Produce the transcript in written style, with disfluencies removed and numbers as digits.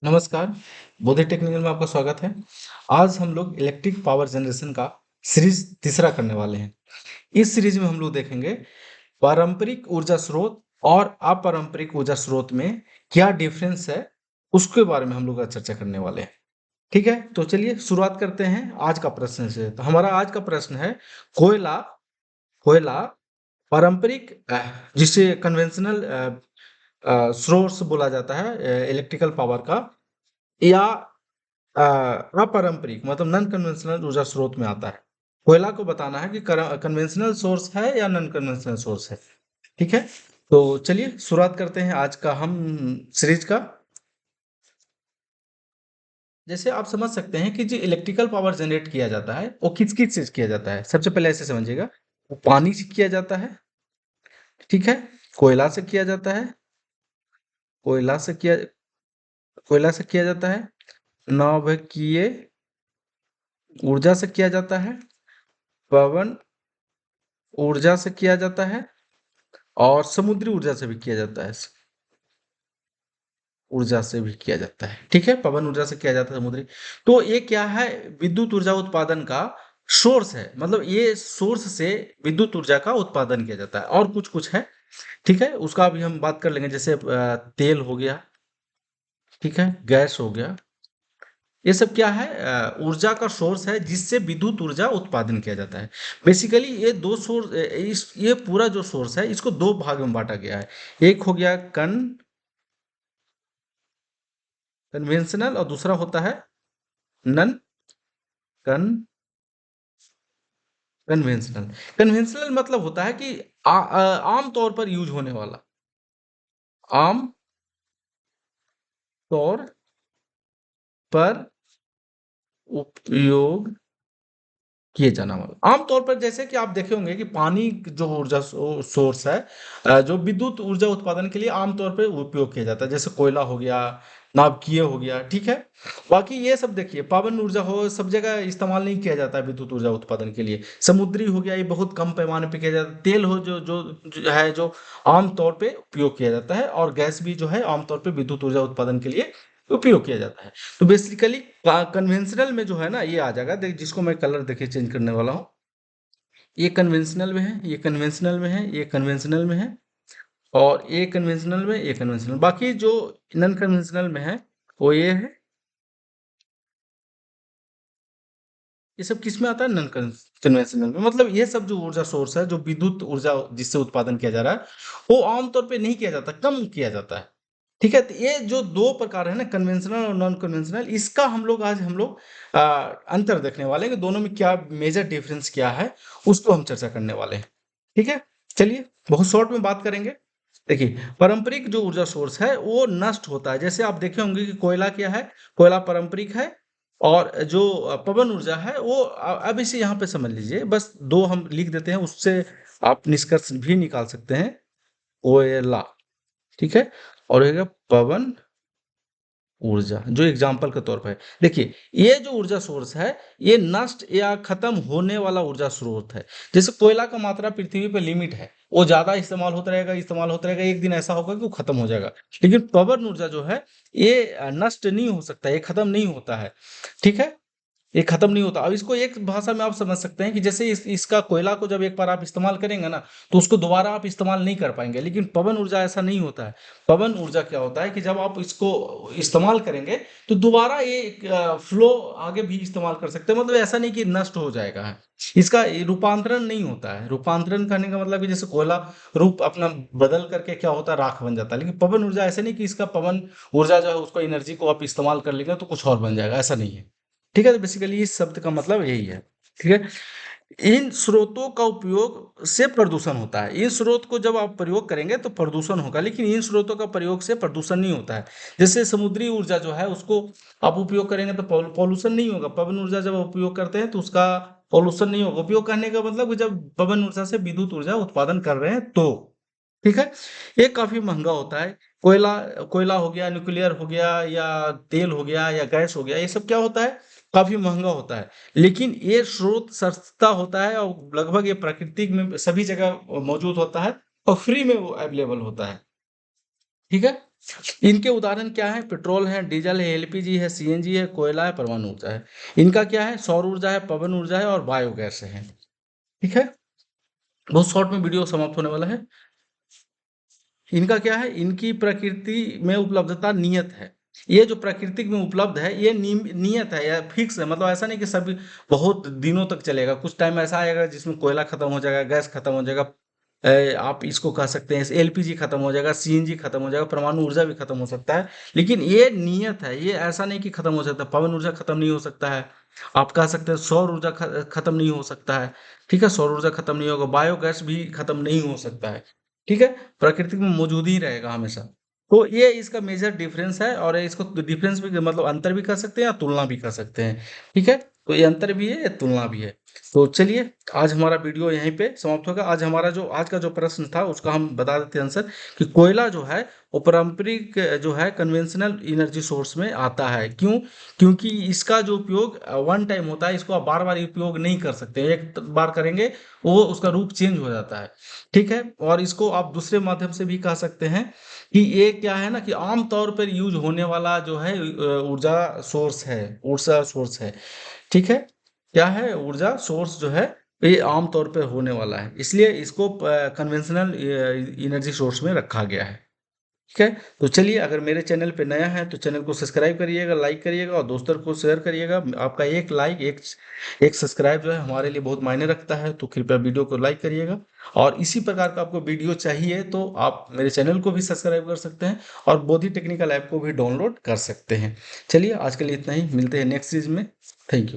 नमस्कार, बोधे टेक्निकल में आपका स्वागत है। आज हम लोग इलेक्ट्रिक पावर जनरेशन का सीरीज तीसरा करने वाले हैं। इस सीरीज में हम लोग देखेंगे पारंपरिक ऊर्जा स्रोत और अपारंपरिक ऊर्जा स्रोत में क्या डिफरेंस है, उसके बारे में हम लोग आज चर्चा करने वाले हैं। ठीक है, तो चलिए शुरुआत करते हैं आज का प्रश्न से। तो हमारा आज का प्रश्न है कोयला कोयला पारंपरिक जिसे कन्वेंशनल सोर्स बोला जाता है इलेक्ट्रिकल पावर का, या अपारंपरिक मतलब नॉन कन्वेंशनल ऊर्जा स्रोत में आता है। कोयला को बताना है कि कन्वेंशनल सोर्स है या नॉन कन्वेंशनल सोर्स है। ठीक है, तो चलिए शुरुआत करते हैं आज का हम सीरीज का। जैसे आप समझ सकते हैं कि जो इलेक्ट्रिकल पावर जनरेट किया जाता है वो किस किस से किया जाता है। सबसे पहले ऐसे समझिएगा, वो पानी से किया जाता है। ठीक है, कोयला से किया जाता है। कोयला से किया कोयला से किया जाता है। नौभकीय ऊर्जा से किया जाता है। पवन ऊर्जा से किया जाता है और समुद्री ऊर्जा से भी किया जाता है। ऊर्जा से भी किया जाता है। ठीक है, पवन ऊर्जा से किया जाता है, समुद्री। तो ये क्या है, विद्युत ऊर्जा उत्पादन का सोर्स है। मतलब ये सोर्स से विद्युत ऊर्जा का उत्पादन किया जाता है। और कुछ कुछ है, ठीक है, उसका भी हम बात कर लेंगे। जैसे तेल हो गया, ठीक है, गैस हो गया। ये सब क्या है, ऊर्जा का सोर्स है जिससे विद्युत ऊर्जा उत्पादन किया जाता है। बेसिकली ये दो सोर्स, इस ये पूरा जो सोर्स है इसको दो भाग में बांटा गया है। एक हो गया कन्वेंशनल और दूसरा होता है नन कन्वेंशनल। कन्वेंशनल मतलब होता है कि आम तौर पर यूज होने वाला, आम तौर पर उपयोग किए जाना वाला। आमतौर पर जैसे कि आप देखे होंगे कि पानी जो ऊर्जा सोर्स है, जो विद्युत ऊर्जा उत्पादन के लिए आमतौर पे उपयोग किया जाता है। जैसे कोयला हो गया, नाभिकीय हो गया। ठीक है, बाकी ये सब देखिए, पवन ऊर्जा हो, सब जगह इस्तेमाल नहीं किया जाता है विद्युत ऊर्जा उत्पादन के लिए। समुद्री हो गया, ये बहुत कम पैमाने पे किया जाता है। तेल हो जो है, जो आमतौर पे उपयोग किया जाता है। और गैस भी जो है आमतौर पे विद्युत ऊर्जा उत्पादन के लिए उपयोग किया जाता है। तो बेसिकली कन्वेंशनल में जो है ना, ये आ जाएगा। देख, जिसको मैं कलर देखिए चेंज करने वाला हूँ। ये कन्वेंशनल में है, ये कन्वेंशनल में है, ये कन्वेंशनल में है, और ये कन्वेंशनल में, ये कन्वेंशनल। बाकी जो नॉन कन्वेंशनल में है वो ये है। ये सब किस में आता है, नॉन कन्वेंशनल में। मतलब ये सब जो ऊर्जा सोर्स है, जो विद्युत ऊर्जा जिससे उत्पादन किया जा रहा है, वो आमतौर पे नहीं किया जाता, कम किया जाता है। ठीक है, तो ये जो दो प्रकार है ना, कन्वेंशनल और नॉन कन्वेंशनल, इसका हम लोग अंतर देखने वाले हैं कि दोनों में क्या मेजर डिफरेंस क्या है, उसको हम चर्चा करने वाले हैं। ठीक है, चलिए बहुत शॉर्ट में बात करेंगे। देखिए, पारंपरिक जो ऊर्जा सोर्स है वो नष्ट होता है। जैसे आप देखे होंगे कि कोयला क्या है, कोयला पारंपरिक है। और जो पवन ऊर्जा है वो अब इसे यहाँ पे समझ लीजिए, बस दो हम लिख देते हैं, उससे आप निष्कर्ष भी निकाल सकते हैं। कोयला, ठीक है, और रहेगा पवन ऊर्जा, जो एग्जाम्पल के तौर पे है। देखिए, ये जो ऊर्जा सोर्स है, ये नष्ट या खत्म होने वाला ऊर्जा स्रोत है। जैसे कोयला का मात्रा पृथ्वी पे लिमिट है, वो ज्यादा इस्तेमाल होता रहेगा, इस्तेमाल होता रहेगा, एक दिन ऐसा होगा कि वो खत्म हो जाएगा। लेकिन पवन ऊर्जा जो है, ये नष्ट नहीं हो सकता, ये खत्म नहीं होता है। ठीक है, ये खत्म नहीं होता। अब इसको एक भाषा में आप समझ सकते हैं कि जैसे इसका कोयला को जब एक बार आप इस्तेमाल करेंगे ना, तो उसको दोबारा आप इस्तेमाल नहीं कर पाएंगे। लेकिन पवन ऊर्जा ऐसा नहीं होता है। पवन ऊर्जा क्या होता है कि जब आप इसको इस्तेमाल करेंगे तो दोबारा ये फ्लो आगे भी इस्तेमाल कर सकते हैं। मतलब ऐसा नहीं कि नष्ट हो जाएगा है। इसका रूपांतरण नहीं होता है। रूपांतरण करने का मतलब कि जैसे कोयला रूप अपना बदल करके क्या होता है, राख बन जाता है। लेकिन पवन ऊर्जा ऐसे नहीं कि इसका पवन ऊर्जा जो है उसको एनर्जी को आप इस्तेमाल कर लेंगे तो कुछ और बन जाएगा, ऐसा नहीं है। ठीक है, तो बेसिकली इस शब्द का मतलब यही है। ठीक है, इन स्रोतों का उपयोग से प्रदूषण होता है। इन स्रोत को जब आप प्रयोग करेंगे तो प्रदूषण होगा, लेकिन इन स्रोतों का प्रयोग से प्रदूषण नहीं होता है। जैसे समुद्री ऊर्जा जो है उसको आप उपयोग करेंगे तो पॉल्यूशन नहीं होगा। पवन ऊर्जा जब आप उपयोग करते हैं तो उसका पॉल्यूशन नहीं होगा। उपयोग करने का मतलब कि जब पवन ऊर्जा से विद्युत ऊर्जा उत्पादन कर रहे हैं तो। ठीक है, ये काफी महंगा होता है। कोयला कोयला हो गया, न्यूक्लियर हो गया, या तेल हो गया, या गैस हो गया, ये सब क्या होता है, काफी महंगा होता है। लेकिन ये स्रोत सस्ता होता है और लगभग ये प्राकृतिक में सभी जगह मौजूद होता है और फ्री में वो अवेलेबल होता है। ठीक है, इनके उदाहरण क्या है? पेट्रोल है, डीजल है, एलपीजी है, सीएनजी है, कोयला है, परमाणु ऊर्जा है। इनका क्या है? सौर ऊर्जा है, पवन ऊर्जा है और बायोगैस है। ठीक है, बहुत शॉर्ट में वीडियो समाप्त होने वाला है। इनका क्या है? इनकी प्रकृति में उपलब्धता नियत है। ये जो प्राकृतिक में उपलब्ध है ये नियत है या फिक्स है, मतलब ऐसा नहीं कि सभी बहुत दिनों तक चलेगा। कुछ टाइम ऐसा आएगा जिसमें कोयला खत्म हो जाएगा, गैस खत्म हो जाएगा, आप इसको कह सकते हैं एलपीजी खत्म हो जाएगा, सीएनजी खत्म हो जाएगा, परमाणु ऊर्जा भी खत्म हो सकता है। लेकिन ये नियत है, ये ऐसा नहीं कि खत्म हो सकता। पवन ऊर्जा खत्म नहीं हो सकता है, आप कह सकते हैं सौर ऊर्जा खत्म नहीं हो सकता है। ठीक है, सौर ऊर्जा खत्म नहीं होगा, बायोगैस भी खत्म नहीं हो सकता है। ठीक है, प्रकृति में मौजूद ही रहेगा हमेशा। तो ये इसका मेजर डिफरेंस है, और इसको डिफरेंस भी मतलब अंतर भी कर सकते हैं या तुलना भी कर सकते हैं। ठीक है, तो ये अंतर भी है, ये तुलना भी है। तो चलिए, आज हमारा वीडियो यहीं पे समाप्त होगा। आज का जो प्रश्न था उसका हम बता देते हैं आंसर, कि कोयला जो है वो पारंपरिक जो है कन्वेंशनल एनर्जी सोर्स में आता है। क्यों? क्योंकि इसका जो उपयोग वन टाइम होता है, इसको आप बार बार उपयोग नहीं कर सकते। एक बार करेंगे वो उसका रूप चेंज हो जाता है। ठीक है, और इसको आप दूसरे माध्यम से भी कह सकते हैं कि ये क्या है ना, कि आम तौर पर यूज होने वाला जो है ऊर्जा सोर्स है। ठीक है, क्या है? ऊर्जा सोर्स जो है ये आम तौर पे होने वाला है, इसलिए इसको कन्वेंशनल एनर्जी सोर्स में रखा गया है। ठीक है, तो चलिए, अगर मेरे चैनल पे नया है तो चैनल को सब्सक्राइब करिएगा, लाइक करिएगा और दोस्तों को शेयर करिएगा। आपका एक लाइक, एक सब्सक्राइब जो है हमारे लिए बहुत मायने रखता है, तो कृपया वीडियो को लाइक करिएगा। और इसी प्रकार का आपको वीडियो चाहिए तो आप मेरे चैनल को भी सब्सक्राइब कर सकते हैं और बोधि टेक्निकल ऐप को भी डाउनलोड कर सकते हैं। चलिए, आज के लिए इतना ही, मिलते हैं नेक्स्ट सीरीज में। Thank you.